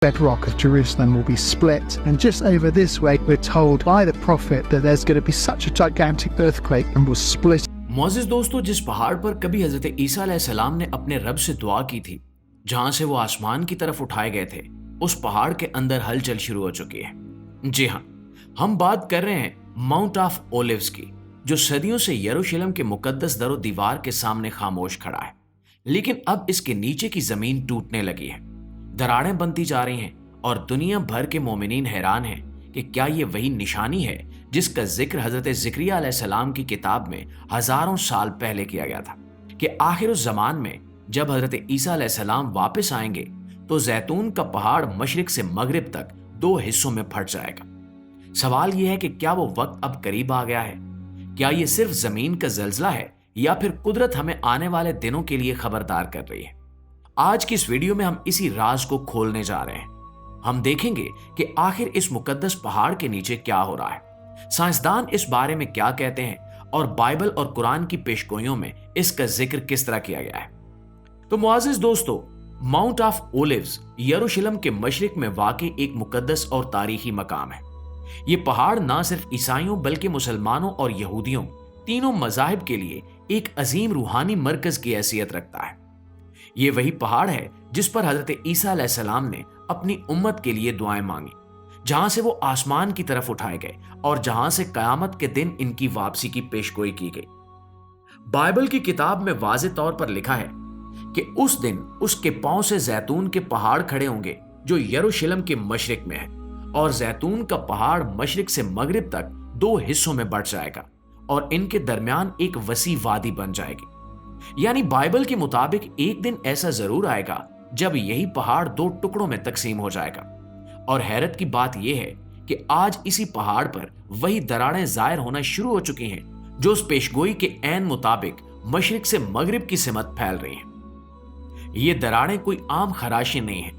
bedrock of Jerusalem will be split. And just over this way, we're told by the prophet that there's going to be such a gigantic earthquake and will split. मोअज़्ज़िज़ दोस्तों, जिस पहाड़ पर कभी हजरत ईसा अलैहिस्सलाम ने अपने रब से दुआ की थी, जहां से वो आसमान की तरफ उठाए गए थे, उस पहाड़ के अंदर हलचल शुरू हो चुकी है। जी हाँ, हम बात कर रहे हैं माउंट ऑफ ओलिव्स की, जो सदियों से यरूशलेम के मुकद्दस दरो दीवार के सामने खामोश खड़ा है। लेकिन अब इसके नीचे की जमीन टूटने लगी है, दरारें बनती जा रही हैं और दुनिया भर के मोमिनीन हैरान हैं कि क्या ये वही निशानी है जिसका जिक्र हजरत ज़िक्रिया अलैहिस्सलाम की किताब में हजारों साल पहले किया गया था कि आखिर उस जमान में जब हजरत ईसा अलैहिस्सलाम वापस आएंगे तो जैतून का पहाड़ मशरिक से मगरिब तक दो हिस्सों में फट जाएगा। सवाल यह है कि क्या वो वक्त अब करीब आ गया है? क्या ये सिर्फ जमीन का जल्जला है या फिर कुदरत हमें आने वाले दिनों के लिए खबरदार कर रही है? आज की इस वीडियो में हम इसी राज को खोलने जा रहे हैं। हम देखेंगे कि आखिर इस मुकद्दस पहाड़ के नीचे क्या हो रहा है, साइंसदान इस बारे में क्या कहते हैं और बाइबल और कुरान की पेशगोइयों में इसका जिक्र किस तरह किया गया है। तो मुअज़्ज़िज़ दोस्तों, माउंट ऑफ ओलिव्स यरूशलेम के मशरिक में वाक़ई एक मुकद्दस और तारीखी मकाम है। ये पहाड़ न सिर्फ ईसाइयों बल्कि मुसलमानों और यहूदियों तीनों मज़ाहिब के लिए एक अजीम रूहानी मरकज की हैसियत रखता है। ये वही पहाड़ है जिस पर हजरत ईसा अलैहिस्सलाम ने अपनी उम्मत के लिए दुआएं मांगी, जहां से वो आसमान की तरफ उठाए गए और जहां से कयामत के दिन इनकी वापसी की पेशगोई की गई। बाइबल की किताब में वाज़ेह तौर पर लिखा है कि उस दिन उसके पांव से जैतून के पहाड़ खड़े होंगे जो यरूशलेम के मशरिक में है, और जैतून का पहाड़ मशरिक से मगरिब तक दो हिस्सों में बंट जाएगा और इनके दरमियान एक वसी वादी बन जाएगी। यानी बाइबल के मुताबिक एक दिन ऐसा जरूर आएगा जब यही पहाड़ दो टुकड़ों में तकसीम हो जाएगा। और हैरत की बात यह है कि आज इसी पहाड़ पर वही दरारें जाहिर होना शुरू हो चुकी हैं जो उस पेशगोई के ऐन मुताबिक मशरिक से मगरिब की सिमत फैल रही हैं। ये दरारें कोई आम खराशी नहीं है।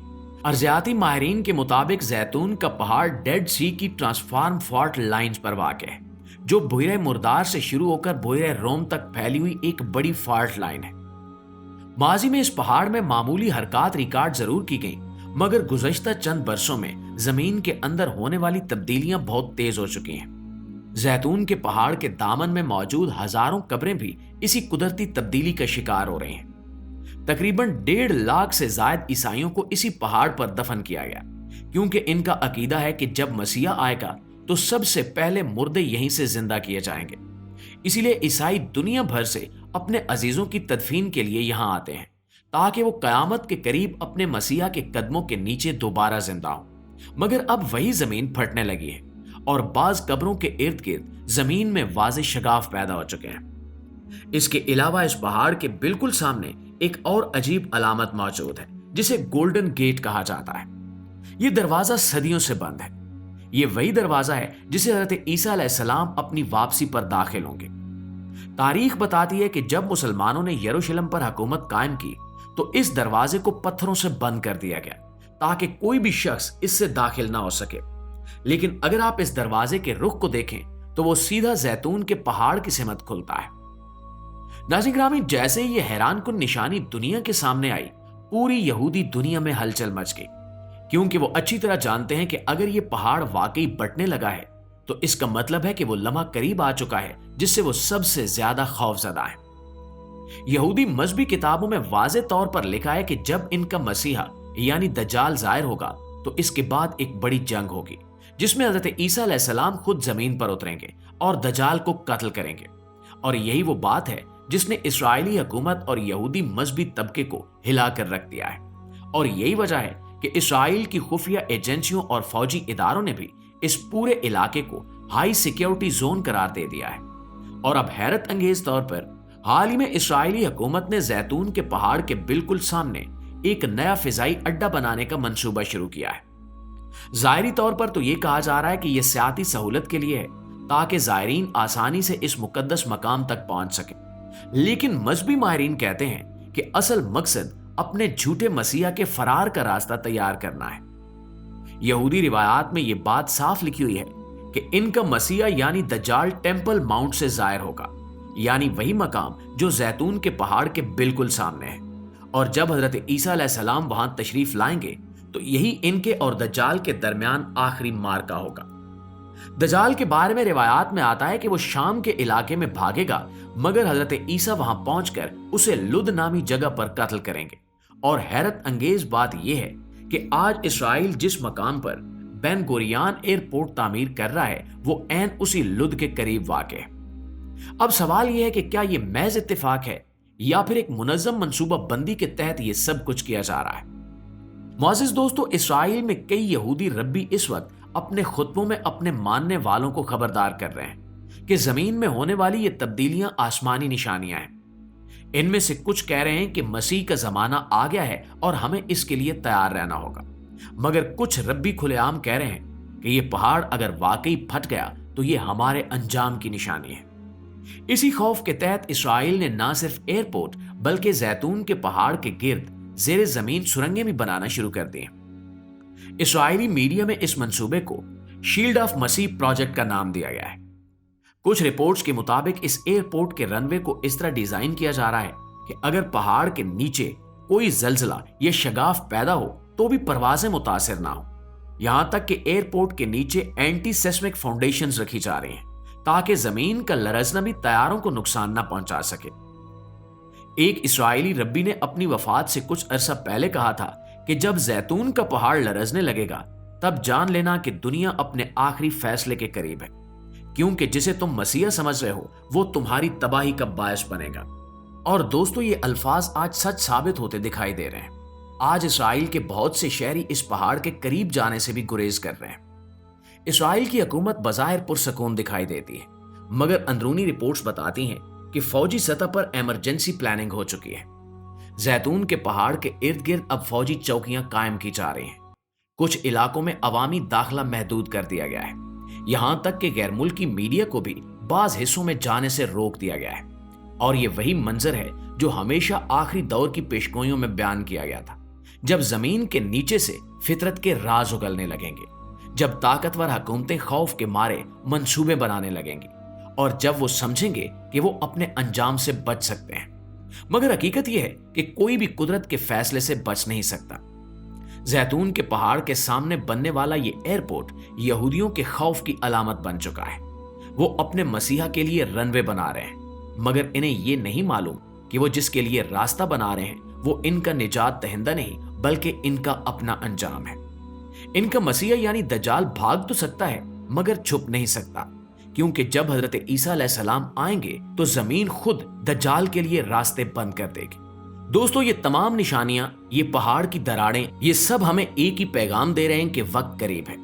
अर्जियाती माहिरीन के मुताबिक जैतून का पहाड़ डेड सी की ट्रांसफॉर्म फॉल्ट लाइंस पर वाक़ है, जो बुहरे मुर्दार से शुरू होकर बुहरे रोम तक फैली हुई एक बड़ी फॉल्ट लाइन है। माजी में इस पहाड़ में मामूली हरकत रिकॉर्ड जरूर की गई, मगर गुज़श्ता चंद बरसों में जमीन के अंदर होने वाली तब्दीलियां बहुत तेज हो चुकी हैं। जैतून के पहाड़ के दामन में मौजूद हजारों कब्रें भी इसी कुदरती तब्दीली का शिकार हो रही हैं। तकरीबन 1.5 लाख से ज्यादा ईसाइयों को इसी पहाड़ पर दफन किया गया, क्योंकि इनका अकीदा है कि जब मसीहा आएगा तो सबसे पहले मुर्दे यहीं से जिंदा किए जाएंगे। इसीलिए ईसाई दुनिया भर से अपने अजीजों की तदफीन के लिए यहां आते हैं ताकि वो कयामत के करीब अपने मसीहा के कदमों के नीचे दोबारा जिंदा हो। मगर अब वही जमीन फटने लगी है और बाज कब्रों के इर्द गिर्द जमीन में वाज़ेह शगाफ पैदा हो चुके हैं। इसके अलावा इस पहाड़ के बिल्कुल सामने एक और अजीब अलामत मौजूद है जिसे गोल्डन गेट कहा जाता है। यह दरवाजा सदियों से बंद है। यह वही दरवाजा है जिसे हजरत ईसा अलैहिस्सलाम अपनी वापसी पर दाखिल होंगे। तारीख बताती है कि जब मुसलमानों ने यरूशलेम पर हुकूमत कायम की तो इस दरवाजे को पत्थरों से बंद कर दिया गया ताकि कोई भी शख्स इससे दाखिल ना हो सके। लेकिन अगर आप इस दरवाजे के रुख को देखें तो वो सीधा जैतून के पहाड़ की सिमत खुलता है। नाज़रीन ग्रामी, जैसे ही ये हैरानकुन निशानी दुनिया के सामने आई, पूरी यहूदी दुनिया में हलचल मच गई, क्योंकि वो अच्छी तरह जानते हैं कि अगर ये पहाड़ वाकई बंटने लगा है तो इसका मतलब है कि वो लम्हा करीब आ चुका है जिससे वो सबसे ज्यादा खौफजदा है। यहूदी मजहबी किताबों में वाज़ेह तौर पर लिखा है कि जब इनका मसीहा यानी दज्जाल जाहिर होगा तो इसके बाद एक बड़ी जंग होगी जिसमें हजरत ईसा अलैहिस्सलाम खुद जमीन पर उतरेंगे और दज्जाल को कत्ल करेंगे। और यही वो बात है जिसने इस्राएली हुकूमत और यहूदी मजहबी तबके को हिलाकर रख दिया है। और यही वजह है कि इसराइल की खुफिया एजेंसियों और फौजी इदारों ने भी इस पूरे इलाके को हाई सिक्योरिटी जोन करार दे दिया है। और अब हैरत अंगेज तौर पर हाल ही में इसराइली हुकूमत ने जैतून के पहाड़ के बिल्कुल सामने एक नया फिजाई अड्डा बनाने का मंसूबा शुरू किया है। जाहिरी तौर पर तो यह कहा जा रहा है कि यह सियाती सहूलत के लिए है ताकि जायरीन आसानी से इस मुकद्दस मकाम तक पहुंच सके। लेकिन मजहबी माहिरीन कहते हैं कि असल मकसद अपने झूठे मसीहा के फरार का रास्ता तैयार करना है। यहूदी रिवायात में यह बात साफ लिखी हुई है कि इनका मसीहा यानी दज्जाल टेंपल माउंट से जाहिर होगा, यानी वही मकाम जो जैतून के पहाड़ के बिल्कुल सामने है। और जब हजरत ईसा अलैहिस्सलाम वहां तशरीफ लाएंगे तो यही इनके और दज्जाल के दरमियान आखिरी मार्का होगा। दज्जाल के बारे में रिवायात में आता है कि वो शाम के इलाके में भागेगा, मगर हजरत ईसा वहां पहुंचकर उसे लुद नामी जगह पर कत्ल करेंगे। और हैरत अंगेज बात यह है कि आज इसराइल जिस मकाम पर बेन गुरियान एयरपोर्ट तामीर कर रहा है वो ऐन उसी लुद के करीब वाक़ है। अब सवाल यह है कि क्या यह महज इत्तेफाक है या फिर एक मुनज़्ज़म मंसूबा बंदी के तहत यह सब कुछ किया जा रहा है। मुअज़्ज़िज़ दोस्तों, इसराइल में कई यहूदी रब्बी इस वक्त अपने खुतबों में अपने मानने वालों को खबरदार कर रहे हैं कि जमीन में होने वाली ये तब्दीलियां आसमानी निशानियां हैं। इनमें से कुछ कह रहे हैं कि मसीह का जमाना आ गया है और हमें इसके लिए तैयार रहना होगा, मगर कुछ रब्बी खुलेआम कह रहे हैं कि ये पहाड़ अगर वाकई फट गया तो ये हमारे अंजाम की निशानी है। इसी खौफ के तहत इसराइल ने न सिर्फ एयरपोर्ट बल्कि जैतून के पहाड़ के गिर्द जेर जमीन सुरंगें भी बनाना शुरू कर दी। इसराइली मीडिया में इस मंसूबे को शील्ड ऑफ मसीह प्रोजेक्ट का नाम दिया गया है। कुछ रिपोर्ट्स के मुताबिक इस एयरपोर्ट के रनवे को इस तरह डिजाइन किया जा रहा है कि अगर पहाड़ के नीचे कोई जलजला या शगाफ पैदा हो तो भी परवाजें मुतासिर ना हो। यहां तक कि एयरपोर्ट के नीचे एंटी सेस्मिक फाउंडेशंस रखी जा रही हैं ताकि जमीन का लरजना भी तैयारों को नुकसान ना पहुंचा सके। एक इस्राएली रब्बी ने अपनी वफात से कुछ अरसा पहले कहा था कि जब जैतून का पहाड़ लरजने लगेगा तब जान लेना कि दुनिया अपने आखिरी फैसले के करीब है, क्योंकि जिसे तुम मसीहा समझ रहे हो वो तुम्हारी तबाही का बायस बनेगा। और दोस्तों, ये अल्फाज आज सच साबित होते दिखाई दे रहे हैं। आज इसराइल के बहुत से शहरी इस पहाड़ के करीब जाने से भी गुरेज कर रहे हैं। इसराइल की हुकूमत बज़ाहिर पुरसकून दिखाई देती है, मगर अंदरूनी रिपोर्ट्स बताती हैं कि फौजी सतह पर इमरजेंसी प्लानिंग हो चुकी है। जैतून के पहाड़ के इर्द गिर्द अब फौजी चौकियां कायम की जा रही हैं। कुछ इलाकों में अवामी दाखिला महदूद कर दिया गया है। यहां तक कि गैर मुल्की मीडिया को भी बाज हिस्सों में जाने से रोक दिया गया है। और ये वही मंजर है जो हमेशा आखिरी दौर की पेशगोइयों में बयान किया गया था, जब जमीन के नीचे से फितरत के राज उगलने लगेंगे, जब ताकतवर हुकूमतें खौफ के मारे मंसूबे बनाने लगेंगी और जब वो समझेंगे कि वो अपने अंजाम से बच सकते हैं। मगर हकीकत यह है कि कोई भी कुदरत के फैसले से बच नहीं सकता। जैतून के पहाड़ के सामने बनने वाला ये एयरपोर्ट यहूदियों के खौफ की अलामत बन चुका है। वो अपने मसीहा के लिए रनवे बना रहे हैं, मगर इन्हें ये नहीं मालूम कि वो जिसके लिए रास्ता बना रहे हैं वो इनका निजात दहिंदा नहीं बल्कि इनका अपना अंजाम है। इनका मसीहा यानी दज्जाल भाग तो सकता है मगर छुप नहीं सकता, क्योंकि जब हजरत ईसा अलैहिस्सलाम आएंगे तो जमीन खुद दज्जाल के लिए रास्ते बंद कर देगी। दोस्तों, ये तमाम निशानियां, ये पहाड़ की दरारें, ये सब हमें एक ही पैगाम दे रहे हैं कि वक्त करीब है।